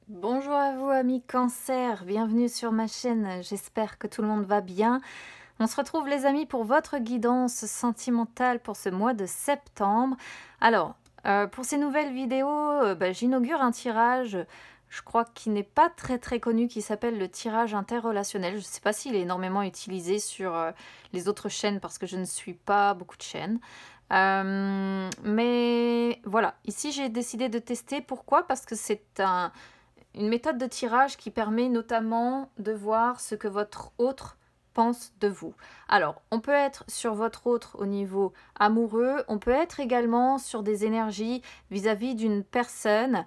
Bonjour à vous amis Cancer, bienvenue sur ma chaîne, j'espère que tout le monde va bien. On se retrouve les amis pour votre guidance sentimentale pour ce mois de septembre. Alors, pour ces nouvelles vidéos, j'inaugure un tirage, je crois qu'il n'est pas très connu, qui s'appelle le tirage interrelationnel. Je ne sais pas s'il est énormément utilisé sur les autres chaînes parce que je ne suis pas beaucoup de chaînes. Mais voilà, ici j'ai décidé de tester. Pourquoi? Parce que c'est une méthode de tirage qui permet notamment de voir ce que votre autre pense de vous. Alors, on peut être sur votre autre au niveau amoureux, on peut être également sur des énergies vis-à-vis d'une personne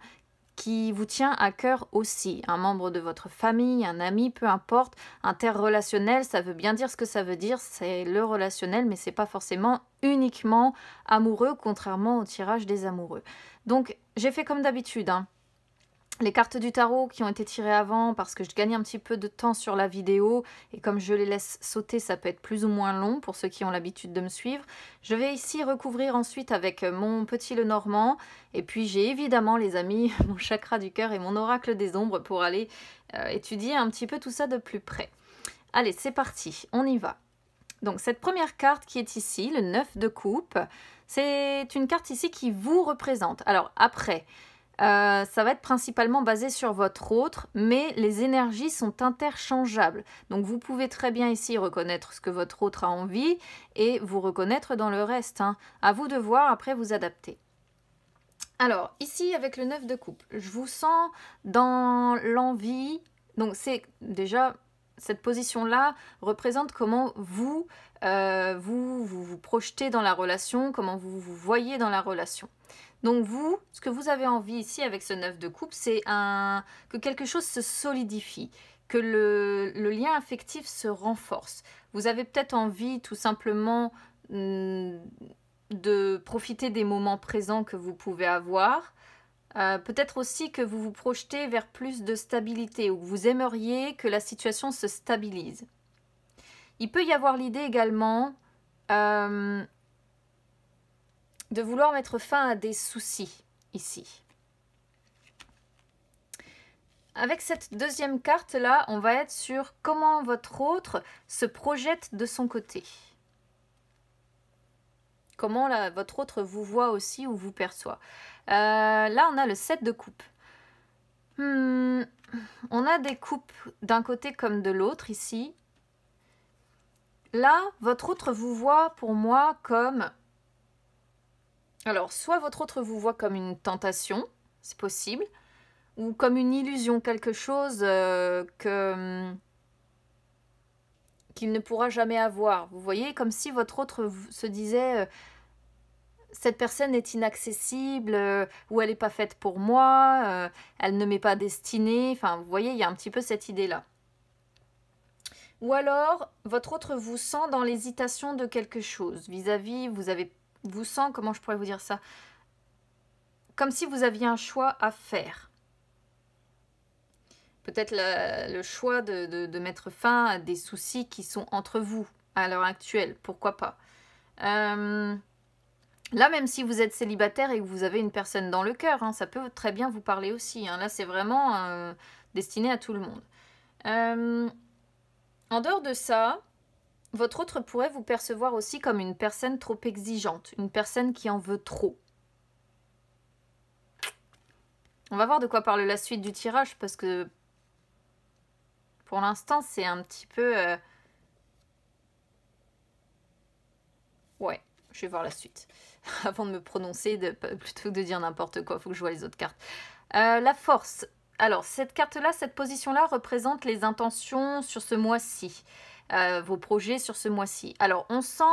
qui vous tient à cœur aussi, un membre de votre famille, un ami, peu importe. Interrelationnel, ça veut bien dire ce que ça veut dire, c'est le relationnel, mais c'est pas forcément uniquement amoureux, contrairement au tirage des amoureux. Donc, j'ai fait comme d'habitude, hein. Les cartes du tarot qui ont été tirées avant, parce que je gagne un petit peu de temps sur la vidéo, et comme je les laisse sauter, ça peut être plus ou moins long pour ceux qui ont l'habitude de me suivre. Je vais ici recouvrir ensuite avec mon petit Lenormand, et puis j'ai évidemment, les amis, mon chakra du cœur et mon oracle des ombres pour aller étudier un petit peu tout ça de plus près. Allez, c'est parti, on y va. Donc cette première carte qui est ici, le 9 de coupe, c'est une carte ici qui vous représente. Alors après... ça va être principalement basé sur votre autre, mais les énergies sont interchangeables. Donc vous pouvez très bien ici reconnaître ce que votre autre a envie et vous reconnaître dans le reste, hein. À vous de voir, après vous adapter. Alors, ici avec le 9 de coupe, je vous sens dans l'envie. Donc c'est déjà, cette position-là représente comment vous vous projetez dans la relation, comment vous vous voyez dans la relation. Donc vous, ce que vous avez envie ici avec ce 9 de coupe, c'est que quelque chose se solidifie, que le lien affectif se renforce. Vous avez peut-être envie tout simplement de profiter des moments présents que vous pouvez avoir. Peut-être aussi que vous vous projetez vers plus de stabilité ou que vous aimeriez que la situation se stabilise. Il peut y avoir l'idée également de vouloir mettre fin à des soucis ici. Avec cette deuxième carte là, on va être sur comment votre autre se projette de son côté. Comment votre autre vous voit aussi ou vous perçoit. Là, on a le 7 de coupe. On a des coupes d'un côté comme de l'autre ici. Là, votre autre vous voit pour moi comme... Alors, soit votre autre vous voit comme une tentation, c'est possible, ou comme une illusion, quelque chose qu'il ne pourra jamais avoir. Vous voyez, comme si votre autre se disait cette personne est inaccessible, ou elle n'est pas faite pour moi, elle ne m'est pas destinée. Enfin, vous voyez, il y a un petit peu cette idée-là. Ou alors, votre autre vous sent dans l'hésitation de quelque chose. Vis-à-vis, vous sent, comment je pourrais vous dire ça? Comme si vous aviez un choix à faire. Peut-être le choix de mettre fin à des soucis qui sont entre vous à l'heure actuelle. Pourquoi pas? Là, même si vous êtes célibataire et que vous avez une personne dans le cœur, hein, ça peut très bien vous parler aussi. Hein. Là, c'est vraiment destiné à tout le monde. En dehors de ça, votre autre pourrait vous percevoir aussi comme une personne trop exigeante, une personne qui en veut trop. On va voir de quoi parle la suite du tirage, parce que pour l'instant, c'est un petit peu... Ouais, je vais voir la suite. Avant de me prononcer, plutôt que de dire n'importe quoi, il faut que je vois les autres cartes. La force. Alors, cette carte-là, cette position-là représente les intentions sur ce mois-ci. Vos projets sur ce mois-ci. Alors, on sent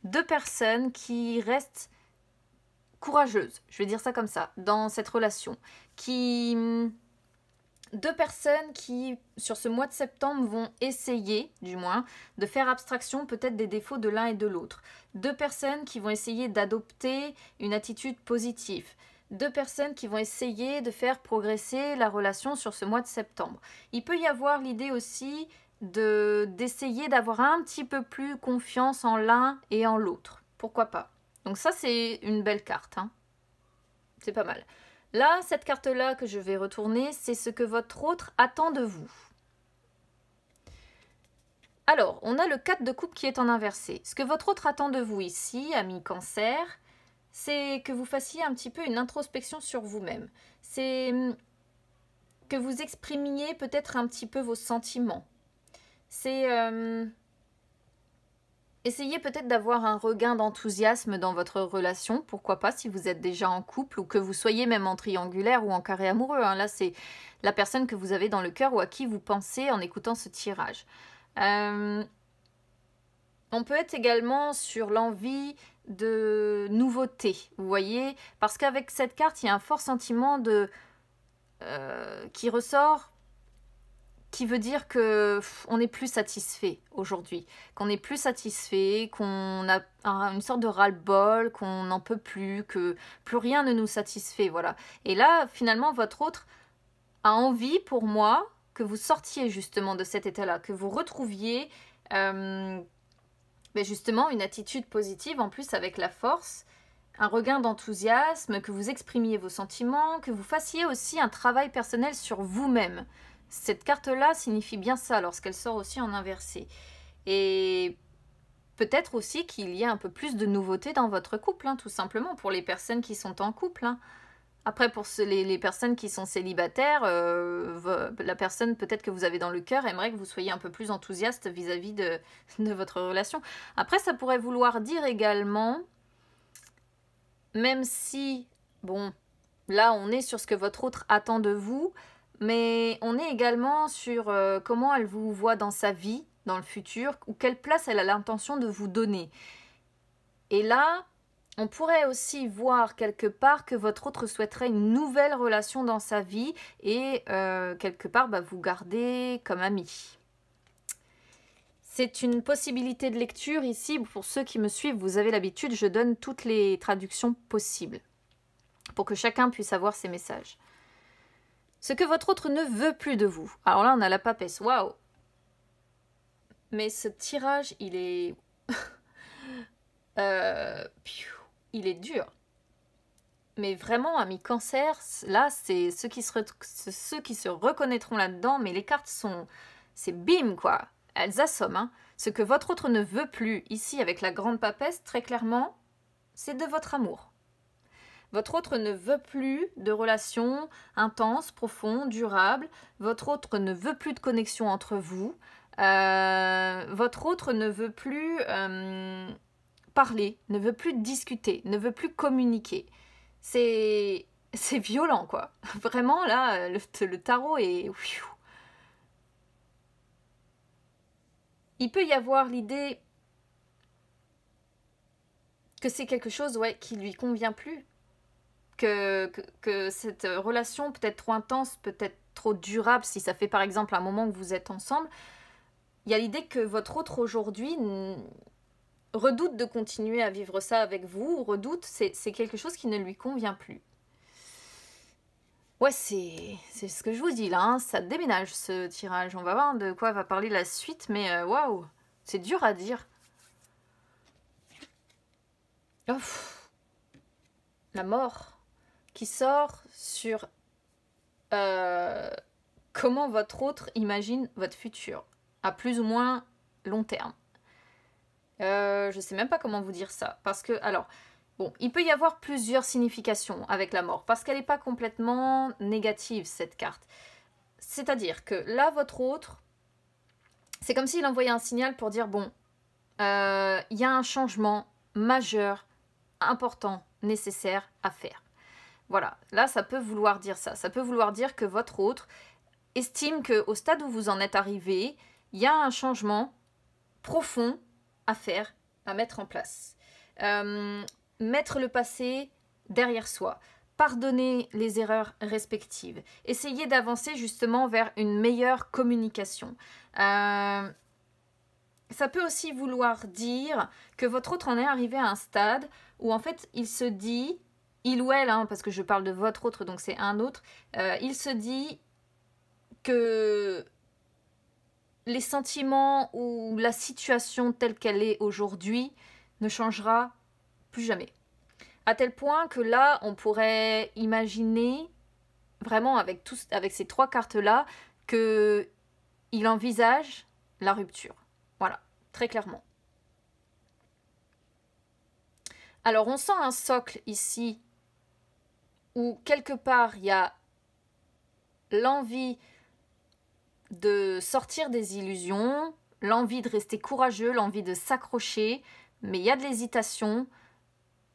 deux personnes qui restent courageuses, je vais dire ça comme ça, dans cette relation. Deux personnes qui, sur ce mois de septembre, vont essayer, du moins, de faire abstraction peut-être des défauts de l'un et de l'autre. Deux personnes qui vont essayer d'adopter une attitude positive. Deux personnes qui vont essayer de faire progresser la relation sur ce mois de septembre. Il peut y avoir l'idée aussi d'essayer d'avoir un petit peu plus confiance en l'un et en l'autre. Pourquoi pas? Donc ça, c'est une belle carte, hein. C'est pas mal. Là, cette carte-là que je vais retourner, c'est ce que votre autre attend de vous. Alors, on a le 4 de coupe qui est en inversé. Ce que votre autre attend de vous ici, ami Cancer, c'est que vous fassiez un petit peu une introspection sur vous-même. C'est que vous exprimiez peut-être un petit peu vos sentiments. C'est essayez peut-être d'avoir un regain d'enthousiasme dans votre relation, pourquoi pas si vous êtes déjà en couple ou que vous soyez même en triangulaire ou en carré amoureux. Hein. Là, c'est la personne que vous avez dans le cœur ou à qui vous pensez en écoutant ce tirage. On peut être également sur l'envie de nouveauté, vous voyez, parce qu'avec cette carte, il y a un fort sentiment de qui ressort, qui veut dire que on n'est plus satisfait aujourd'hui, qu'on n'est plus satisfait, qu'on a une sorte de ras-le-bol, qu'on n'en peut plus, que plus rien ne nous satisfait, voilà. Et là, finalement, votre autre a envie, pour moi, que vous sortiez justement de cet état-là, que vous retrouviez justement une attitude positive, en plus avec la force, un regain d'enthousiasme, que vous exprimiez vos sentiments, que vous fassiez aussi un travail personnel sur vous-même. Cette carte-là signifie bien ça lorsqu'elle sort aussi en inversé. Et peut-être aussi qu'il y a un peu plus de nouveautés dans votre couple, hein, tout simplement, pour les personnes qui sont en couple. Hein. Après, pour les personnes qui sont célibataires, la personne peut-être que vous avez dans le cœur aimerait que vous soyez un peu plus enthousiaste vis-à-vis de votre relation. Après, ça pourrait vouloir dire également, même si, bon, là on est sur ce que votre autre attend de vous, mais on est également sur comment elle vous voit dans sa vie, dans le futur, ou quelle place elle a l'intention de vous donner. Et là, on pourrait aussi voir quelque part que votre autre souhaiterait une nouvelle relation dans sa vie et quelque part vous garder comme ami. C'est une possibilité de lecture ici. Pour ceux qui me suivent, vous avez l'habitude, je donne toutes les traductions possibles pour que chacun puisse avoir ses messages. Ce que votre autre ne veut plus de vous. Alors là, on a la papesse. Waouh! Mais ce tirage, il est... il est dur. Mais vraiment, amis Cancer, là, c'est ceux qui se reconnaîtront là-dedans, mais les cartes sont... C'est bim, quoi. Elles assomment. Hein. Ce que votre autre ne veut plus, ici, avec la grande papesse, très clairement, c'est de votre amour. Votre autre ne veut plus de relations intenses, profondes, durables. Votre autre ne veut plus de connexion entre vous. Votre autre ne veut plus parler, ne veut plus discuter, ne veut plus communiquer. C'est violent, quoi. Vraiment, là, le tarot est... Il peut y avoir l'idée que c'est quelque chose qui lui convient plus. Que cette relation peut-être trop intense, peut-être trop durable, si ça fait par exemple un moment que vous êtes ensemble, il y a l'idée que votre autre aujourd'hui redoute de continuer à vivre ça avec vous, redoute, c'est quelque chose qui ne lui convient plus. Ouais, c'est ce que je vous dis là, hein, ça déménage ce tirage. On va voir de quoi va parler la suite, mais waouh, c'est dur à dire. Oh, la mort qui sort sur comment votre autre imagine votre futur, à plus ou moins long terme. Je sais même pas comment vous dire ça, parce que, alors, bon, il peut y avoir plusieurs significations avec la mort, parce qu'elle n'est pas complètement négative, cette carte. C'est-à-dire que là, votre autre, c'est comme s'il envoyait un signal pour dire, bon, il y a un changement majeur, important, nécessaire à faire. Voilà, là, ça peut vouloir dire ça. Ça peut vouloir dire que votre autre estime qu'au stade où vous en êtes arrivé, il y a un changement profond à faire, à mettre en place. Mettre le passé derrière soi, pardonner les erreurs respectives, essayer d'avancer justement vers une meilleure communication. Ça peut aussi vouloir dire que votre autre en est arrivé à un stade où en fait il se dit, il ou elle, hein, parce que je parle de votre autre donc c'est un autre, il se dit que les sentiments ou la situation telle qu'elle est aujourd'hui ne changera plus jamais. À tel point que là, on pourrait imaginer, vraiment avec ces 3 cartes-là, qu'il envisage la rupture. Voilà, très clairement. Alors, on sent un socle ici, où quelque part, il y a l'envie de sortir des illusions, l'envie de rester courageux, l'envie de s'accrocher, mais il y a de l'hésitation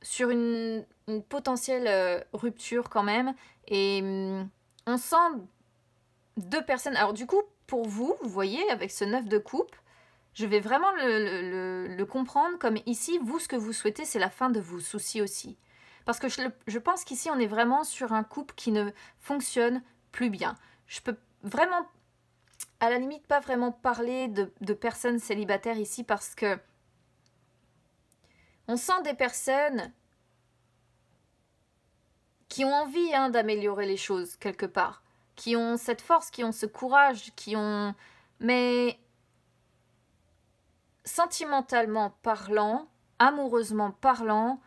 sur une potentielle rupture quand même. Et on sent 2 personnes. Alors du coup, pour vous, vous voyez, avec ce 9 de coupe, je vais vraiment le comprendre comme ici, vous, ce que vous souhaitez, c'est la fin de vos soucis aussi. Parce que je pense qu'ici, on est vraiment sur un couple qui ne fonctionne plus bien. Je peux vraiment, à la limite, pas vraiment parler de personnes célibataires ici parce que on sent des personnes qui ont envie d'améliorer les choses quelque part, qui ont cette force, qui ont ce courage, mais sentimentalement parlant, amoureusement parlant,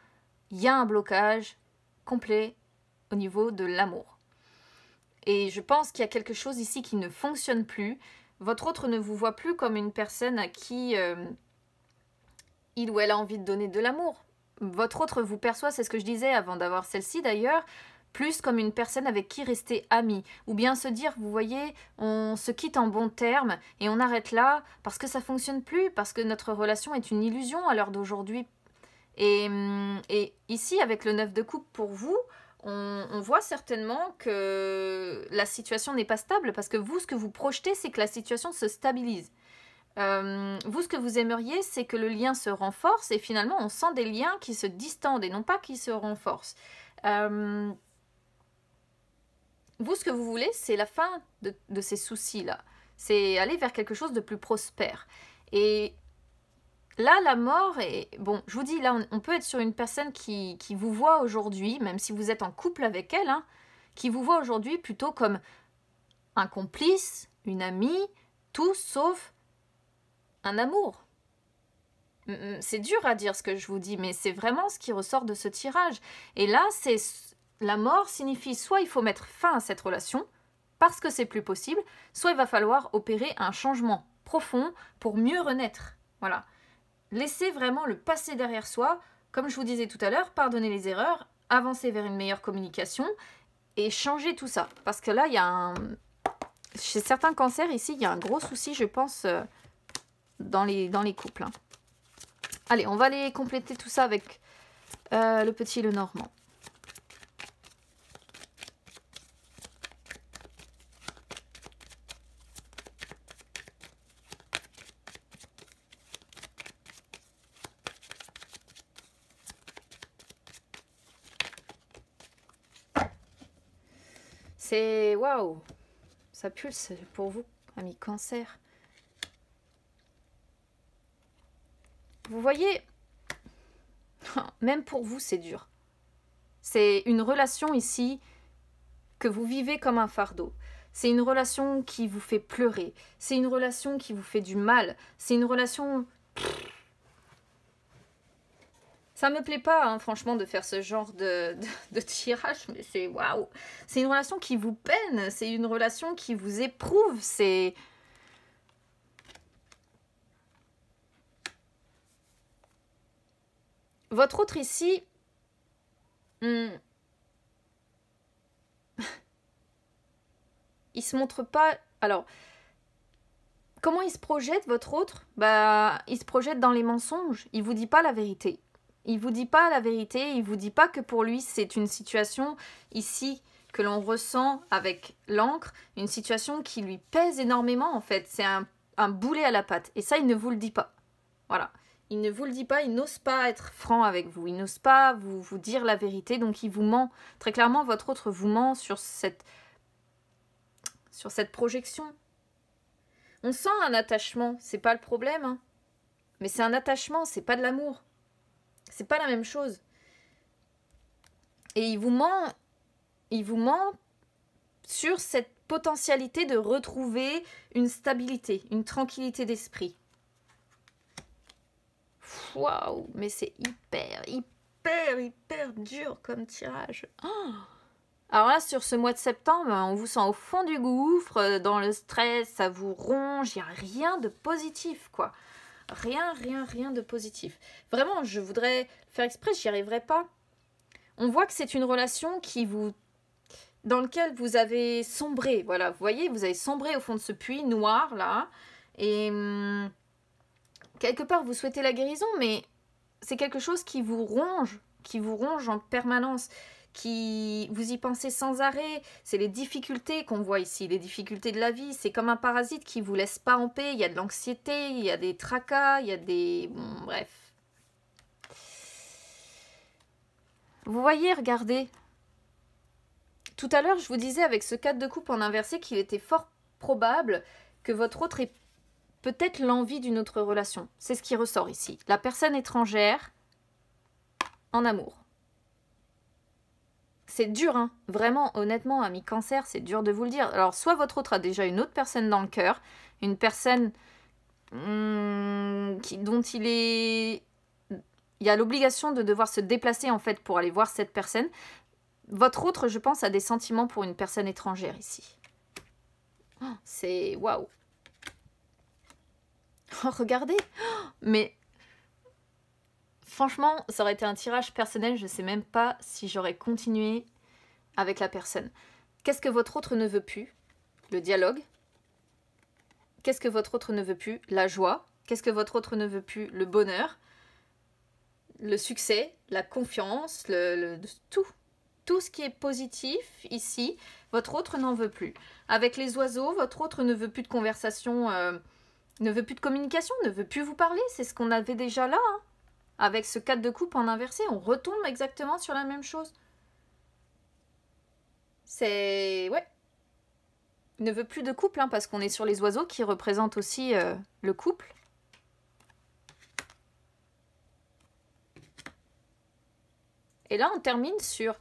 il y a un blocage complet au niveau de l'amour. Et je pense qu'il y a quelque chose ici qui ne fonctionne plus. Votre autre ne vous voit plus comme une personne à qui il ou elle a envie de donner de l'amour. Votre autre vous perçoit, c'est ce que je disais avant d'avoir celle-ci d'ailleurs, plus comme une personne avec qui rester ami. Ou bien se dire, vous voyez, on se quitte en bons termes et on arrête là parce que ça ne fonctionne plus, parce que notre relation est une illusion à l'heure d'aujourd'hui. Et ici, avec le 9 de coupe pour vous, on voit certainement que la situation n'est pas stable parce que vous, ce que vous projetez, c'est que la situation se stabilise. Vous, ce que vous aimeriez, c'est que le lien se renforce et finalement, on sent des liens qui se distendent et non pas qui se renforcent. Vous, ce que vous voulez, c'est la fin de ces soucis-là. C'est aller vers quelque chose de plus prospère. Et là, la mort est... Bon, je vous dis, là, on peut être sur une personne qui vous voit aujourd'hui, même si vous êtes en couple avec elle, qui vous voit aujourd'hui plutôt comme un complice, une amie, tout sauf un amour. C'est dur à dire ce que je vous dis, mais c'est vraiment ce qui ressort de ce tirage. Et là, la mort signifie soit il faut mettre fin à cette relation, parce que c'est plus possible, soit il va falloir opérer un changement profond pour mieux renaître. Voilà. Laissez vraiment le passé derrière soi, comme je vous disais tout à l'heure, pardonner les erreurs, avancer vers une meilleure communication et changer tout ça. Parce que là, il y a chez certains cancers, ici, il y a un gros souci, je pense, dans les couples. Allez, on va aller compléter tout ça avec le petit Lenormand. C'est waouh, ça pulse pour vous, amis cancer. Vous voyez, même pour vous, c'est dur. C'est une relation ici que vous vivez comme un fardeau. C'est une relation qui vous fait pleurer. C'est une relation qui vous fait du mal. C'est une relation... Ça me plaît pas, franchement, de faire ce genre de tirage, mais c'est waouh. C'est une relation qui vous peine. C'est une relation qui vous éprouve. C'est... Votre autre ici, il se montre pas... Alors, comment il se projette, votre autre? Bah, il se projette dans les mensonges. Il vous dit pas la vérité. Il vous dit pas la vérité. Il vous dit pas que pour lui, c'est une situation ici que l'on ressent avec l'encre. Une situation qui lui pèse énormément, en fait. C'est un boulet à la patte. Et ça, il ne vous le dit pas. Voilà. Il ne vous le dit pas, il n'ose pas être franc avec vous, il n'ose pas vous dire la vérité, donc il vous ment. Très clairement, votre autre vous ment sur cette projection. On sent un attachement, c'est pas le problème, mais c'est un attachement, c'est pas de l'amour. C'est pas la même chose. Et il vous ment sur cette potentialité de retrouver une stabilité, une tranquillité d'esprit. Waouh, mais c'est hyper hyper dur comme tirage. Oh. Alors là, sur ce mois de septembre, on vous sent au fond du gouffre, dans le stress, ça vous ronge, il n'y a rien de positif, quoi. Rien de positif. Vraiment, je voudrais faire exprès, j'y arriverai pas. On voit que c'est une relation dans laquelle vous avez sombré. Voilà, vous voyez, vous avez sombré au fond de ce puits noir, là. Et quelque part, vous souhaitez la guérison, mais c'est quelque chose qui vous ronge en permanence. Vous y pensez sans arrêt. C'est les difficultés qu'on voit ici, les difficultés de la vie. C'est comme un parasite qui vous laisse pas en paix. Il y a de l'anxiété, il y a des tracas, il y a des... Bon, bref. Vous voyez, regardez. Tout à l'heure, je vous disais avec ce 4 de coupe en inversé qu'il était fort probable que votre autre ait peut-être l'envie d'une autre relation. C'est ce qui ressort ici. La personne étrangère en amour. C'est dur, hein. Vraiment, honnêtement, ami Cancer, c'est dur de vous le dire. Alors, soit votre autre a déjà une autre personne dans le cœur, une personne dont il y a l'obligation de devoir se déplacer, en fait, pour aller voir cette personne. Votre autre, je pense, a des sentiments pour une personne étrangère, ici. Oh, c'est... Waouh. Oh, regardez. Oh, mais... Franchement, ça aurait été un tirage personnel, je ne sais même pas si j'aurais continué avec la personne. Qu'est-ce que votre autre ne veut plus? Le dialogue. Qu'est-ce que votre autre ne veut plus? La joie. Qu'est-ce que votre autre ne veut plus? Le bonheur. Le succès, la confiance, tout. Tout ce qui est positif ici, votre autre n'en veut plus. Avec les oiseaux, votre autre ne veut plus de conversation, ne veut plus de communication, ne veut plus vous parler. C'est ce qu'on avait déjà là, hein. Avec ce 4 de coupe en inversé, on retombe exactement sur la même chose. C'est... Ouais. Il ne veut plus de couple, hein, parce qu'on est sur les oiseaux qui représentent aussi le couple. Et là, on termine sur...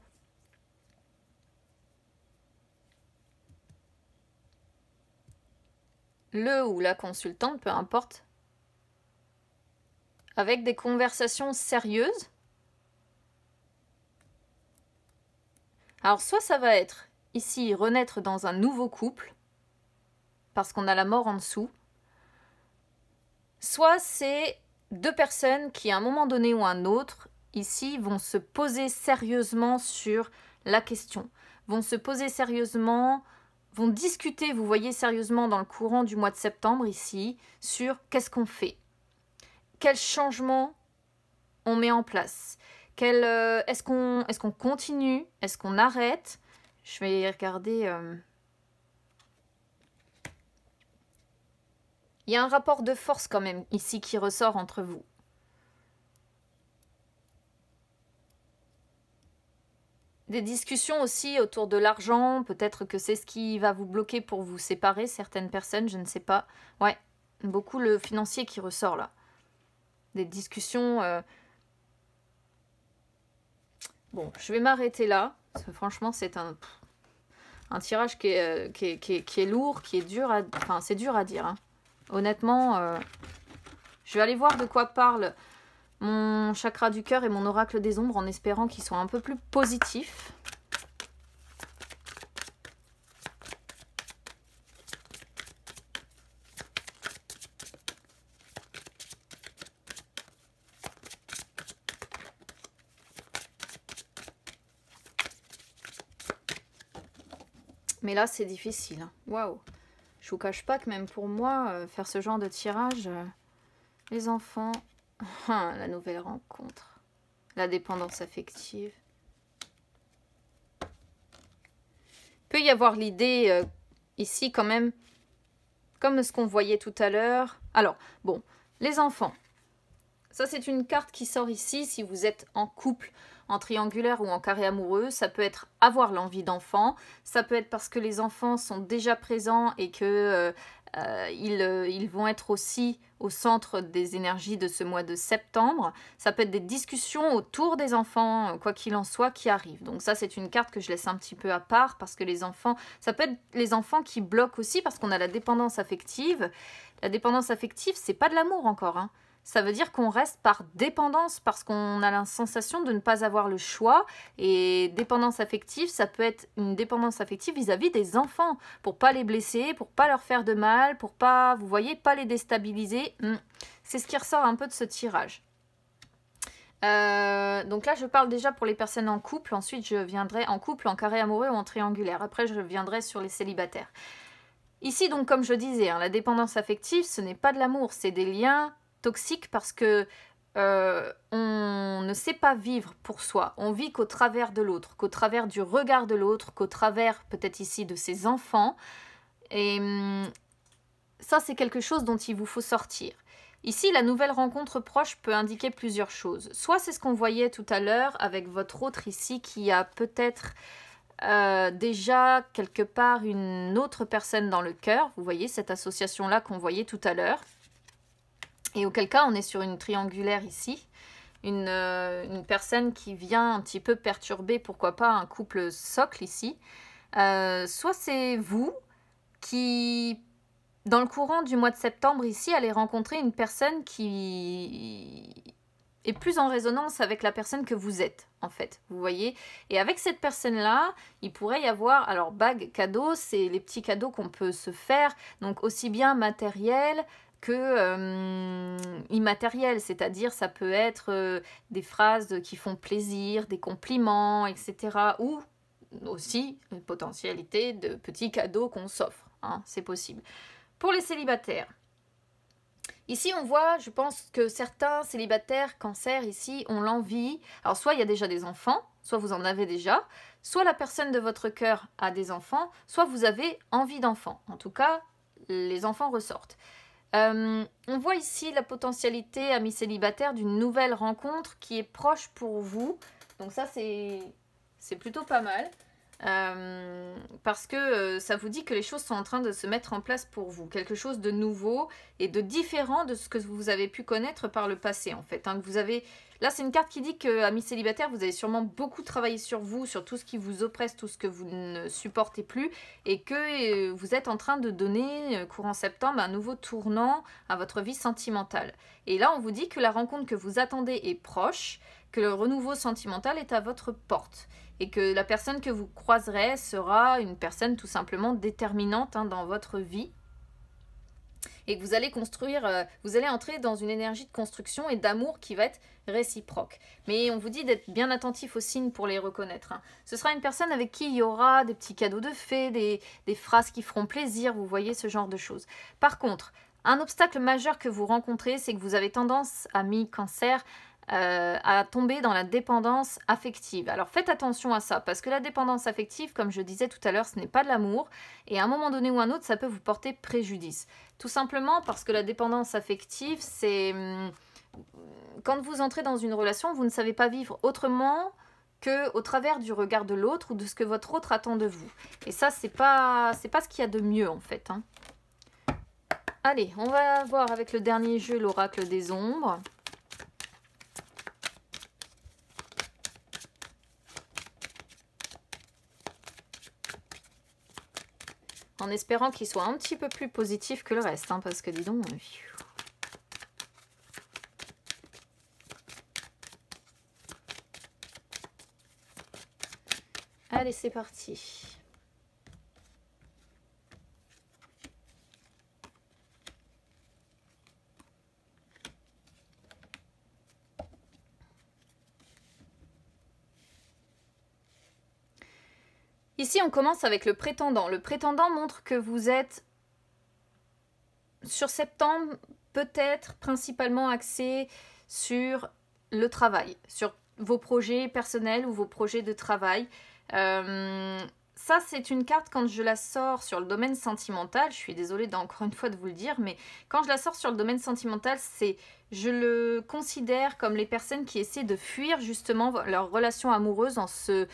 le ou la consultante, peu importe. Avec des conversations sérieuses. Alors, soit ça va être, ici, renaître dans un nouveau couple, parce qu'on a la mort en dessous. Soit c'est deux personnes qui, à un moment donné ou un autre, ici, vont se poser sérieusement sur la question. Vont se poser sérieusement, vont discuter, vous voyez, sérieusement dans le courant du mois de septembre, ici, sur qu'est-ce qu'on fait. Quel changement on met en place? Est-ce qu'on continue? Est-ce qu'on arrête? Je vais regarder... Il y a un rapport de force quand même ici qui ressort entre vous. Des discussions aussi autour de l'argent. Peut-être que c'est ce qui va vous bloquer pour vous séparer, certaines personnes, je ne sais pas. Ouais, beaucoup le financier qui ressort là. Des discussions... Bon, je vais m'arrêter là. Parce que franchement, c'est un tirage qui est lourd, qui est dur à... Enfin, c'est dur à dire. Hein. Honnêtement, je vais aller voir de quoi parle mon chakra du cœur et mon oracle des ombres en espérant qu'ils soient un peu plus positifs. Mais là, c'est difficile. Waouh! Je vous cache pas que même pour moi, faire ce genre de tirage, les enfants, la nouvelle rencontre, la dépendance affective. Il peut y avoir l'idée ici quand même, comme ce qu'on voyait tout à l'heure. Alors, bon, les enfants. Ça, c'est une carte qui sort ici si vous êtes en couple, en triangulaire ou en carré amoureux. Ça peut être avoir l'envie d'enfant. Ça peut être parce que les enfants sont déjà présents et que ils vont être aussi au centre des énergies de ce mois de septembre. Ça peut être des discussions autour des enfants, quoi qu'il en soit, qui arrivent. Donc ça, c'est une carte que je laisse un petit peu à part parce que les enfants... Ça peut être les enfants qui bloquent aussi parce qu'on a la dépendance affective. La dépendance affective, c'est pas de l'amour encore, hein. ça veut dire qu'on reste par dépendance parce qu'on a la sensation de ne pas avoir le choix. Et dépendance affective, ça peut être une dépendance affective vis-à-vis des enfants, pour pas les blesser, pour pas leur faire de mal, pour pas, vous voyez, pas les déstabiliser. C'est ce qui ressort un peu de ce tirage. Donc là, je parle déjà pour les personnes en couple. Ensuite, je viendrai en couple, en carré amoureux ou en triangulaire. Après, je viendrai sur les célibataires. Ici, donc, comme je disais, la dépendance affective, ce n'est pas de l'amour, c'est des liens toxiques parce que on ne sait pas vivre pour soi. On vit qu'au travers de l'autre, qu'au travers du regard de l'autre, qu'au travers, peut-être ici, de ses enfants. Et ça, c'est quelque chose dont il vous faut sortir. Ici, la nouvelle rencontre proche peut indiquer plusieurs choses. Soit c'est ce qu'on voyait tout à l'heure avec votre autre ici qui a peut-être déjà quelque part une autre personne dans le cœur. Vous voyez cette association-là qu'on voyait tout à l'heure. Et auquel cas, on est sur une triangulaire ici. Une personne qui vient un petit peu perturber, pourquoi pas, un couple socle ici. Soit c'est vous qui... Dans le courant du mois de septembre, ici, allez rencontrer une personne qui est plus en résonance avec la personne que vous êtes, en fait, vous voyez. Et avec cette personne-là, il pourrait y avoir, alors bague, cadeau, c'est les petits cadeaux qu'on peut se faire, donc aussi bien matériel que immatériel, c'est-à-dire ça peut être des phrases qui font plaisir, des compliments, etc. Ou aussi une potentialité de petits cadeaux qu'on s'offre, hein, c'est possible. Pour les célibataires, ici on voit, je pense que certains célibataires cancer ici ont l'envie, alors soit il y a déjà des enfants, soit vous en avez déjà, soit la personne de votre cœur a des enfants, soit vous avez envie d'enfants. En tout cas, les enfants ressortent. On voit ici la potentialité, amis célibataires, d'une nouvelle rencontre qui est proche pour vous. Donc ça, c'est plutôt pas mal. Parce que ça vous dit que les choses sont en train de se mettre en place pour vous. Quelque chose de nouveau et de différent de ce que vous avez pu connaître par le passé, en fait. Hein, que vous avez... Là, c'est une carte qui dit que, amis célibataires, vous avez sûrement beaucoup travaillé sur vous, sur tout ce qui vous oppresse, tout ce que vous ne supportez plus, et que vous êtes en train de donner, courant septembre, un nouveau tournant à votre vie sentimentale. Et là, on vous dit que la rencontre que vous attendez est proche, que le renouveau sentimental est à votre porte. Et que la personne que vous croiserez sera une personne tout simplement déterminante, hein, dans votre vie. Et que vous allez construire, vous allez entrer dans une énergie de construction et d'amour qui va être réciproque. Mais on vous dit d'être bien attentif aux signes pour les reconnaître. Hein. Ce sera une personne avec qui il y aura des petits cadeaux de fées, des phrases qui feront plaisir, vous voyez ce genre de choses. Par contre, un obstacle majeur que vous rencontrez, c'est que vous avez tendance, amis cancer, à tomber dans la dépendance affective. Alors faites attention à ça, parce que la dépendance affective, comme je disais tout à l'heure, ce n'est pas de l'amour, et à un moment donné ou un autre, ça peut vous porter préjudice. Tout simplement parce que la dépendance affective, c'est... Quand vous entrez dans une relation, vous ne savez pas vivre autrement qu'au travers du regard de l'autre ou de ce que votre autre attend de vous. Et ça, c'est pas ce qu'il y a de mieux, en fait. Hein. Allez, on va voir avec le dernier jeu, l'oracle des ombres. En espérant qu'il soit un petit peu plus positif que le reste, hein, parce que dis donc... Allez, c'est parti. Ici, on commence avec le prétendant. Le prétendant montre que vous êtes, sur septembre, peut-être principalement axé sur le travail, sur vos projets personnels ou vos projets de travail. Ça, c'est une carte, quand je la sors sur le domaine sentimental, je suis désolée encore une fois de vous le dire, mais quand je la sors sur le domaine sentimental, je le considère comme les personnes qui essaient de fuir justement leur relation amoureuse en se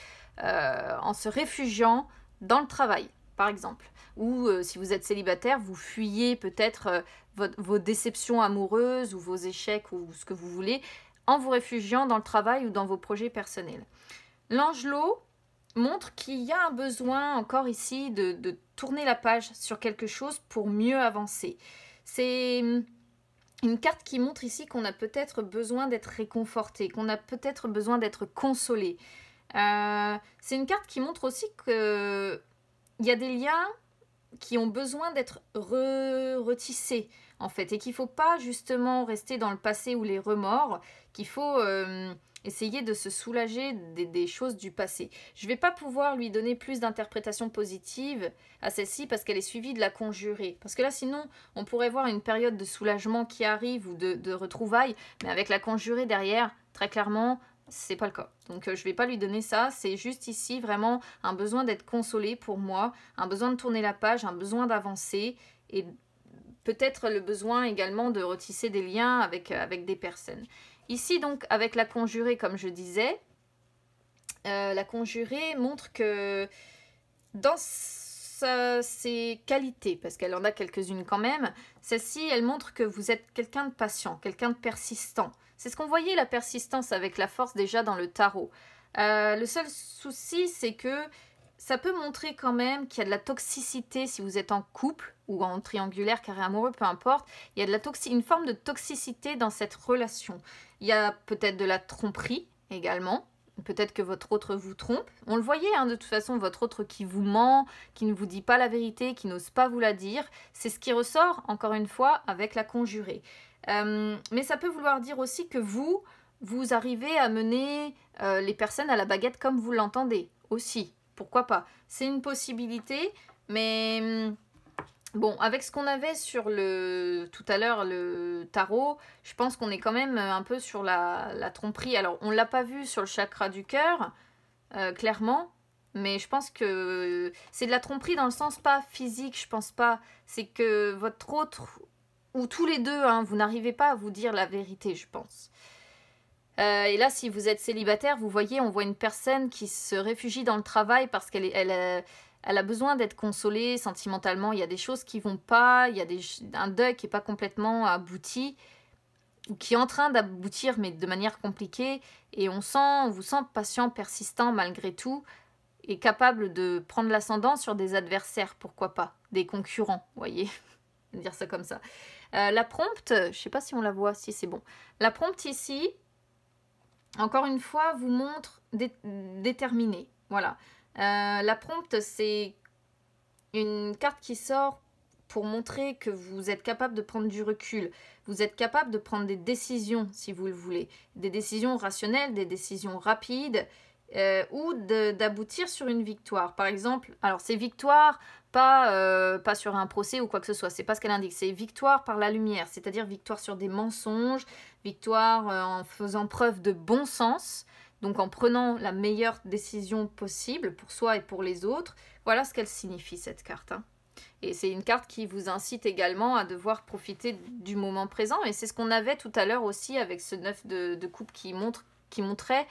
réfugiant dans le travail, par exemple. Ou si vous êtes célibataire, vous fuyez peut-être vos déceptions amoureuses ou vos échecs ou ce que vous voulez, en vous réfugiant dans le travail ou dans vos projets personnels. L'angelot montre qu'il y a un besoin encore ici de tourner la page sur quelque chose pour mieux avancer. C'est une carte qui montre ici qu'on a peut-être besoin d'être réconforté, qu'on a peut-être besoin d'être consolé. C'est une carte qui montre aussi qu'il y a des liens qui ont besoin d'être retissés, en fait, et qu'il ne faut pas justement rester dans le passé ou les remords, qu'il faut essayer de se soulager des choses du passé. Je ne vais pas pouvoir lui donner plus d'interprétation positive à celle-ci parce qu'elle est suivie de la conjurée. Parce que là, sinon, on pourrait voir une période de soulagement qui arrive ou de retrouvailles, mais avec la conjurée derrière, très clairement, c'est pas le cas. Donc je vais pas lui donner ça, c'est juste ici vraiment un besoin d'être consolé pour moi, un besoin de tourner la page, un besoin d'avancer et peut-être le besoin également de retisser des liens avec des personnes. Ici donc avec la conjurée comme je disais, la conjurée montre que dans ses qualités, parce qu'elle en a quelques-unes quand même, celle-ci elle montre que vous êtes quelqu'un de patient, quelqu'un de persistant. C'est ce qu'on voyait la persistance avec la force déjà dans le tarot. Le seul souci c'est que ça peut montrer quand même qu'il y a de la toxicité si vous êtes en couple ou en triangulaire, carré amoureux, peu importe. Il y a de une forme de toxicité dans cette relation. Il y a peut-être de la tromperie également. Peut-être que votre autre vous trompe. On le voyait, hein, de toute façon, votre autre qui vous ment, qui ne vous dit pas la vérité, qui n'ose pas vous la dire. C'est ce qui ressort, encore une fois, avec la conjurée. Mais ça peut vouloir dire aussi que vous arrivez à mener les personnes à la baguette comme vous l'entendez aussi. Pourquoi pas? C'est une possibilité, mais bon, avec ce qu'on avait sur tout à l'heure, le tarot, je pense qu'on est quand même un peu sur la tromperie. Alors, on ne l'a pas vu sur le chakra du cœur, clairement, mais je pense que c'est de la tromperie dans le sens pas physique, je pense pas. C'est que votre autre, ou tous les deux, hein, vous n'arrivez pas à vous dire la vérité, je pense. Et là, si vous êtes célibataire, vous voyez, on voit une personne qui se réfugie dans le travail parce qu'elle a besoin d'être consolée sentimentalement. Il y a des choses qui vont pas, il y a un deuil qui n'est pas complètement abouti, ou qui est en train d'aboutir, mais de manière compliquée. Et on vous sent patient, persistant malgré tout, et capable de prendre l'ascendant sur des adversaires, pourquoi pas, des concurrents, vous voyez, dire ça comme ça. La prompte, je ne sais pas si on la voit, si c'est bon. La prompte ici, encore une fois, vous montre déterminé. Voilà. La prompte, c'est une carte qui sort pour montrer que vous êtes capable de prendre du recul. Vous êtes capable de prendre des décisions, si vous le voulez. Des décisions rationnelles, des décisions rapides, ou d'aboutir sur une victoire. Par exemple, alors c'est victoire, pas sur un procès ou quoi que ce soit, c'est pas ce qu'elle indique, c'est victoire par la lumière, c'est-à-dire victoire sur des mensonges, victoire en faisant preuve de bon sens, donc en prenant la meilleure décision possible pour soi et pour les autres. Voilà ce qu'elle signifie, cette carte, hein. Et c'est une carte qui vous incite également à devoir profiter du moment présent, et c'est ce qu'on avait tout à l'heure aussi avec ce 9 de coupe qui montrait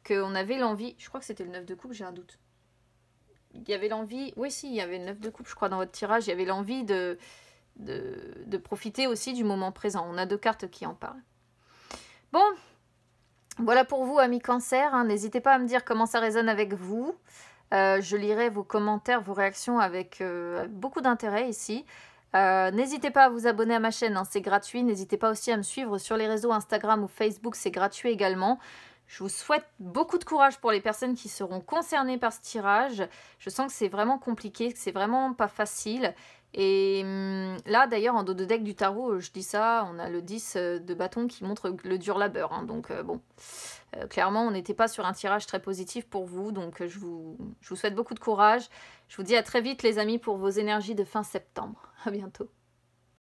qu'on avait l'envie, je crois que c'était le 9 de coupe, j'ai un doute. Il y avait l'envie, oui si, il y avait le 9 de coupe, je crois, dans votre tirage, il y avait l'envie de profiter aussi du moment présent. On a 2 cartes qui en parlent. Bon, voilà pour vous, amis Cancer, hein. N'hésitez pas à me dire comment ça résonne avec vous. Je lirai vos commentaires, vos réactions avec beaucoup d'intérêt ici. N'hésitez pas à vous abonner à ma chaîne, hein, c'est gratuit. N'hésitez pas aussi à me suivre sur les réseaux Instagram ou Facebook, c'est gratuit également. Je vous souhaite beaucoup de courage pour les personnes qui seront concernées par ce tirage. Je sens que c'est vraiment compliqué, que c'est vraiment pas facile. Et là, d'ailleurs, en dos de deck du tarot, je dis ça, on a le 10 de bâton qui montre le dur labeur, hein. Donc, bon, clairement, on n'était pas sur un tirage très positif pour vous. Donc, je vous souhaite beaucoup de courage. Je vous dis à très vite, les amis, pour vos énergies de fin septembre. À bientôt.